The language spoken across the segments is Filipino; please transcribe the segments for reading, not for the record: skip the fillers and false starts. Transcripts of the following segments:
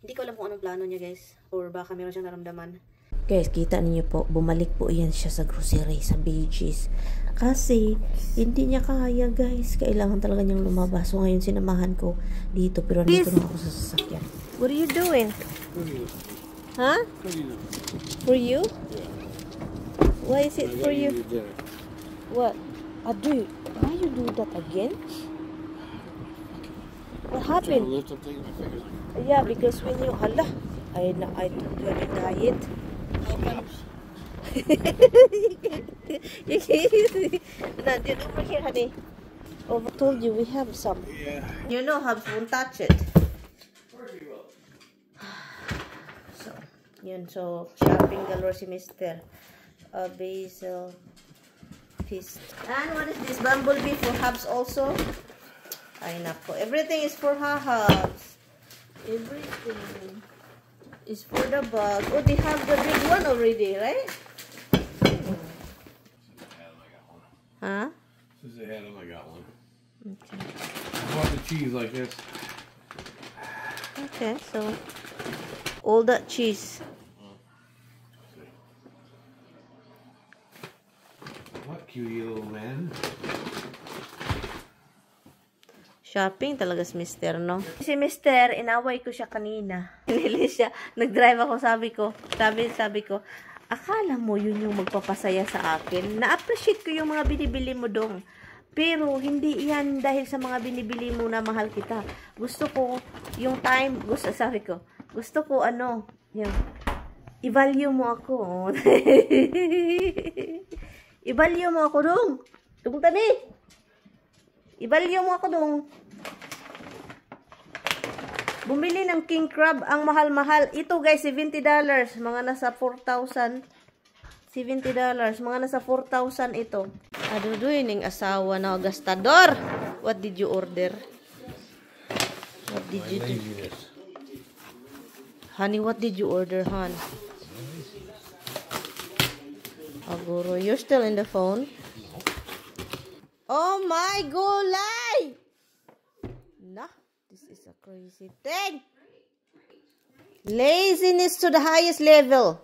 Hindi ko alam kung anong plano niya, guys. Or baka meron siyang naramdaman. Guys, kita niyo po, bumalik po yan siya sa grocery, sa Beaches. Kasi, hindi niya kaya, guys. Kailangan talaga niyang lumabas. So, ngayon sinamahan ko dito. Pero nandito na ako sa sasakyan. What are you doing? Huh? For you? Why is it for you? What? Adu, why you do that again? What happened? Yeah, because when you, hala, I told you to diet. You can't. Nandyan over here, honey. Oh, I told you we have some. Yeah. You know, Hubs won't touch it. So, yun. So, shopping galore si Mr. Basil Feast. And what is this? Bumblebee for Hubs also? Ay, nako. Everything is for Hubs. Everything is for the bug. Oh, they have the big one already, right? Huh? This is the head I got one. Okay. I bought the cheese like this. Okay, so all that cheese. What cutie little man? Shopping talaga si Mister, no? Si Mister, inaway ko siya kanina. Pinili siya. Nag-drive ako, sabi ko, akala mo yun yung magpapasaya sa akin. Na-appreciate ko yung mga binibili mo dong. Pero, hindi yan dahil sa mga binibili mo na mahal kita. Gusto ko, yung time, gusto ko ano, yung, i-value mo ako. I-value mo ako dong. Tungta ni. I-value mo ako dong. Bumili ng king crab, ang mahal-mahal. Ito guys, $70. Mga nasa 4,000. $70. Mga nasa 4,000 ito. Aduduy ning asawa na gastador. What did you order? What did you do? Honey, what did you order, hon? Aguro, you're still in the phone? Oh my gulay! Nah, this is a crazy thing. Laziness to the highest level.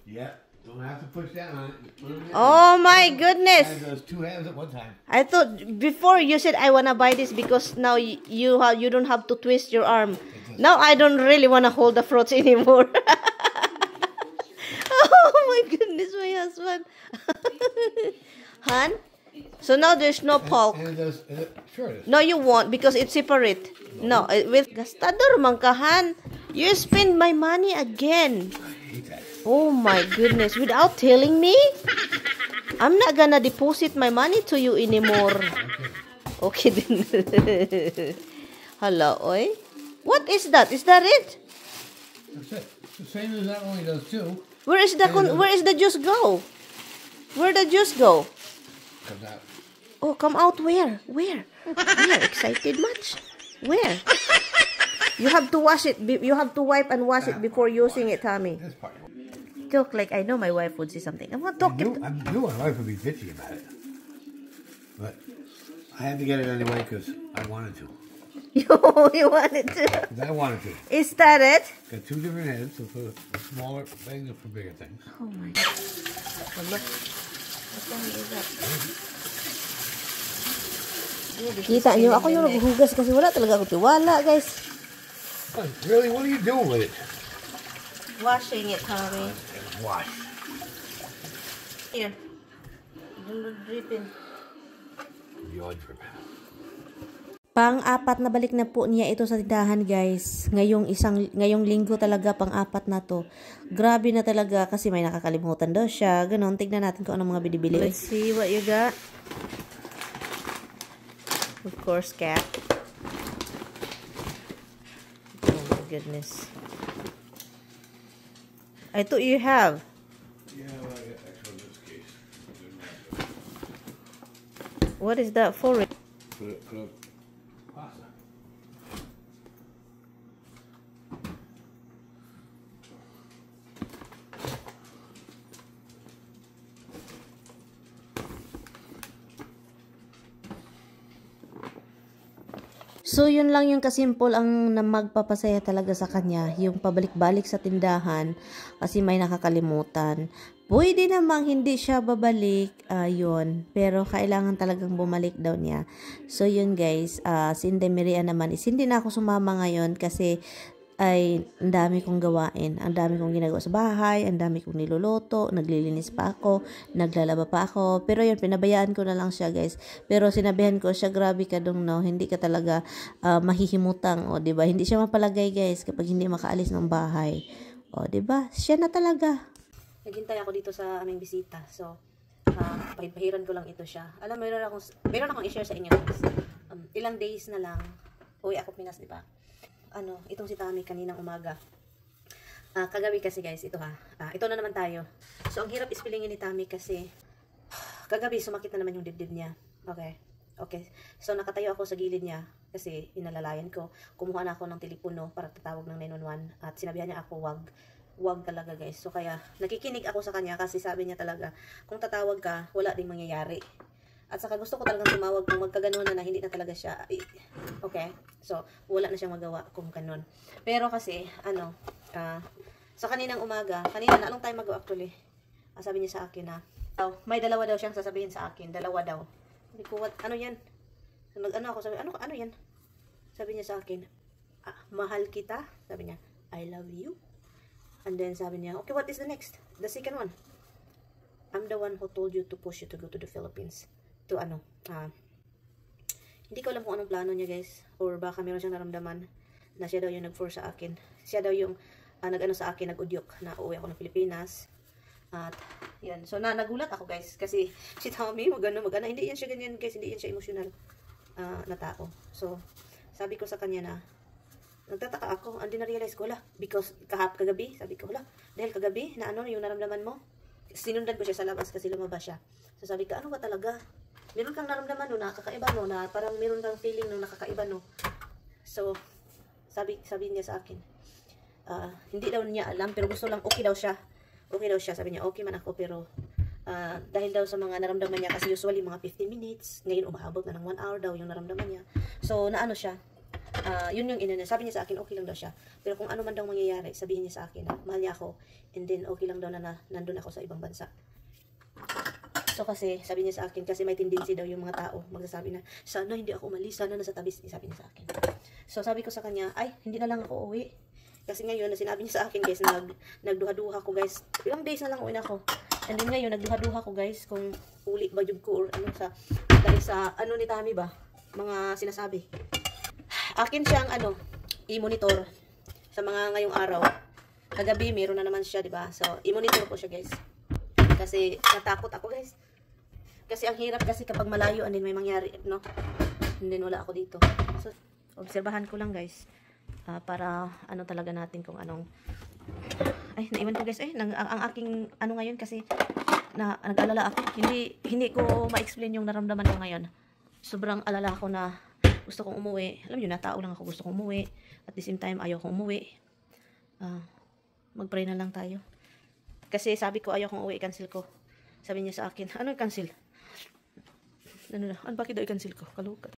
Yeah, don't have to push down on it. Oh my goodness. Have those two hands at one time. I thought before you said I wanna buy this because now you don't have to twist your arm. Now I don't really wanna hold the fruits anymore. Oh my goodness, my husband. Han? So now there's no pulp. Sure it is. No, you won't because it's separate. No, with gastador mangkahan. You spend my money again. I hate that. Oh my goodness, without telling me? I'm not gonna deposit my money to you anymore. Okay then. Hello, oi. What is that? Is that it? That's it. It's the same as that only does two. Where is the juice go? Where the juice go? Comes out. Oh, come out where? Where? Where? Excited much? Where? You have to wash it. You have to wipe and wash it before using it, Tommy. This part. Talk like I know my wife would say something. I'm not talking. I knew my wife would be bitchy about it. But I had to get it anyway because I wanted to. You wanted to? I wanted to. Is that it? Got two different heads, so for the smaller things and for bigger things. Oh my God. Oh, look. What the hell is that? Kita niyo, ako yung naghuhugas kasi wala talaga ako tiwala, guys. Really? What are you doing with it? Washing it, Tommy. Wash. Here. Don't drip in. You're dripping. Pang-apat na balik na po niya ito sa tindahan, guys. Ngayong linggo talaga, pang-apat na to. Grabe na talaga kasi may nakakalimutan daw siya. Ganon, tignan natin kung anong mga binibili. Let's see what you got. Of course, cat. Oh my goodness. I thought you have. Yeah, well, I got extra in this case. What is that for? Put up pasta. So, yun lang yung kasimple ang na magpapasaya talaga sa kanya. Yung pabalik-balik sa tindahan kasi may nakakalimutan. Pwede namang hindi siya babalik, yun. Pero kailangan talagang bumalik daw niya. So, yun guys, si Inday Maria naman is hindi na ako sumama ngayon kasi ay ang dami kong gawain. Ang dami kong ginagawa sa bahay, ang dami kong niluluto, naglilinis pa ako, naglalaba pa ako. Pero yun, pinabayaan ko na lang siya guys. Pero sinabihan ko siya, grabe ka dong no, hindi ka talaga mahihimutang. O, diba? Hindi siya mapalagay guys kapag hindi makaalis ng bahay. O, diba? Siya na talaga. Naghintay ako dito sa aming bisita. So, pahiran ko lang ito siya. Alam, meron akong i-share sa inyo guys. Ilang days na lang, uwi ako Pinas, di ba? Itong si Tami kaninang umaga. Kagabi kasi guys, ito ito na naman tayo. So, ang hirap ispilingin ni Tami kasi kagabi sumakit na naman yung dibdib niya. Okay. So, nakatayo ako sa gilid niya kasi inalalayan ko. Kumuha na ako ng telepono para tatawag ng 911 at sinabihan niya ako, wag talaga guys. So, kaya nakikinig ako sa kanya kasi sabi niya talaga, kung tatawag ka, wala ding mangyayari. At saka gusto ko talagang tumawag kung magkaganon na hindi na talaga siya. Okay? So, wala na siyang magawa kung ganon. Pero kasi, sa kaninang umaga, kanina na long time ago actually, sabi niya sa akin na, may dalawa daw siyang sasabihin sa akin. Dalawa daw. Sabi ko, ano yan? Ako sabi, ano yan? Sabi niya sa akin, mahal kita. Sabi niya, I love you. And then sabi niya, okay, what is the next? The second one. I'm the one who told you to push you to go to the Philippines. Hindi ko alam kung anong plano niya guys, or baka meron siyang naramdaman na siya daw yung nag-force sa akin. Siya daw yung sa akin, nag-udyok na uuwi ako ng Pilipinas. At yan, so nagulat ako guys kasi si Tommy magana, hindi yan siya ganyan guys, hindi yan siya emotional na tao. So sabi ko sa kanya na nagtataka ako, hindi na-realize ko because kagabi, sabi ko dahil kagabi na yung naramdaman mo. Sinundan ko siya sa labas kasi lumabas siya. So sabi ko, ano ba talaga? Meron kang naramdaman no, nakakaiba no, na parang meron kang feeling no, nakakaiba no. So, sabi niya sa akin, hindi daw niya alam, pero gusto lang, okay daw siya. Okay daw siya, sabi niya, okay man ako, pero dahil daw sa mga naramdaman niya, kasi usually mga 15 minutes, ngayon umaabot na ng 1 hour daw yung naramdaman niya. So, naano siya, yun yung sabi niya sa akin, okay lang daw siya. Pero kung ano man daw mangyayari, sabihin niya sa akin na mahal niya ako, and then okay lang daw na nandun ako sa ibang bansa. So kasi, sabi niya sa akin, kasi may tendency daw yung mga tao magsasabi na, sana hindi ako umalis, sana nasa tabi, sabi niya sa akin. So sabi ko sa kanya, ay, hindi na lang ako uwi. Kasi ngayon, na sinabi niya sa akin guys, nagduha-duha ko guys, ilang days na lang uwi na ako. And then ngayon, nagduha-duha ko guys, kung uli ba yung ko, or dahil sa, ni Tami ba, mga sinasabi. Akin siyang, i-monitor sa mga ngayong araw. Kagabi, meron na naman siya, diba? So, i-monitor ko siya guys. Kasi natakot ako guys. Kasi ang hirap kasi kapag malayo and then may mangyari, no? And then wala ako dito. So, obserbahan ko lang guys. Para talaga natin kung anong naiwan ko guys. Ang aking ngayon kasi nag-alala ako. Hindi ko ma-explain yung naramdaman ko ngayon. Sobrang alala ako na gusto kong umuwi. Alam niyo na, tao lang ako, gusto kong umuwi. At the same time, ayaw kong umuwi. Mag-pray na lang tayo. Kasi sabi ko, ayaw kong uwi, cancel ko. Sabi niya sa akin, ano yung cancel? Bakit daw i-cancel ko? Kalukat.